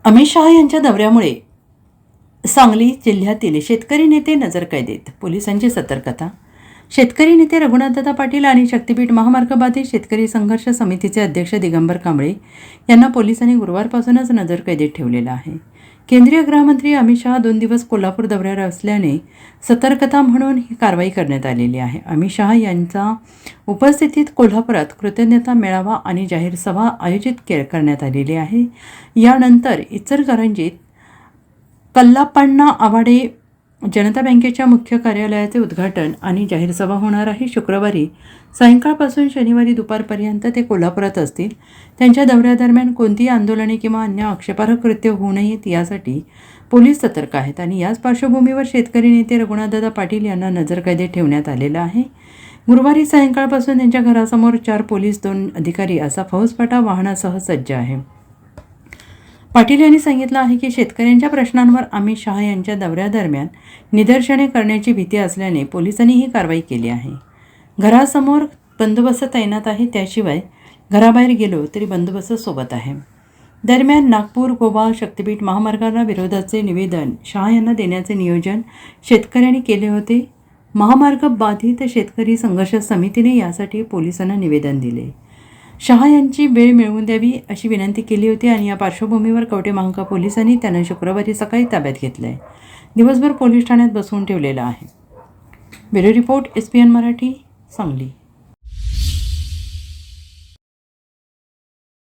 अमित शहा यांच्या दौऱ्यामुळे सांगली जिल्ह्यातील शेतकरी नेते नजरकैदेत, पोलिसांची सतर्कता. शेतकरी नेते रघुनाथदादा पाटील आणि शक्तीपीठ महामार्ग बाधित शेतकरी संघर्ष समितीचे अध्यक्ष दिगंबर कांबळे यांना पोलिसांनी गुरुवारपासूनच नजरकैदेत ठेवलेलं आहे. केंद्रीय गृहमंत्री अमित शहा 2 दिवस कोल्हापूर दौऱ्यावर असल्याने सतर्कता म्हणून ही कारवाई करण्यात आलेली आहे. अमित शहा यांच्या उपस्थितीत कोल्हापुरात कृतज्ञता मेळावा आणि जाहीर सभा आयोजित करण्यात आलेली आहे. यानंतर इचलकरंजीत कल्लापण्णा आवाडे जनता बँकेच्या मुख्य कार्यालयाचे उद्घाटन आणि जाहीर सभा होणार आहे. शुक्रवारी सायंकाळपासून शनिवारी दुपारपर्यंत ते कोल्हापुरात असतील. त्यांच्या दौऱ्यादरम्यान कोणतीही आंदोलने किंवा अन्य आक्षेपार्ह कृत्य होऊ नयेत यासाठी पोलीस सतर्क आहेत आणि याच पार्श्वभूमीवर शेतकरी नेते रघुनाथदादा पाटील यांना नजरकैदेत ठेवण्यात आलेलं आहे. गुरुवारी सायंकाळपासून त्यांच्या घरासमोर 4 पोलीस, 2 अधिकारी असा फौजफाटा वाहनासह सज्ज आहे. पाटील यांनी सांगितलं आहे की शेतकऱ्यांच्या प्रश्नांवर अमित शहा यांच्या दौऱ्यादरम्यान निदर्शने करण्याची भीती असल्याने पोलिसांनी ही कारवाई केली आहे. घरासमोर बंदोबस्त तैनात आहे, त्याशिवाय घराबाहेर गेलो तरी बंदोबस्त सोबत आहे. दरम्यान नागपूर गोवा शक्तीपीठ महामार्गाला विरोधाचे निवेदन शहा यांना देण्याचे नियोजन शेतकऱ्यांनी केले होते. महामार्ग बाधित शेतकरी संघर्ष समितीने यासाठी पोलिसांना निवेदन दिले. शहा यांची वेळ मिळवून द्यावी अशी विनंती केली होती आणि या पार्श्वभूमीवर कवठेमहांकाळ पोलिसांनी त्यांना शुक्रवारी सकाळी ताब्यात घेतलं आहे. दिवसभर पोलीस ठाण्यात बसवून ठेवलेलं आहे. Bureau report, SPN Marathi, Sangli.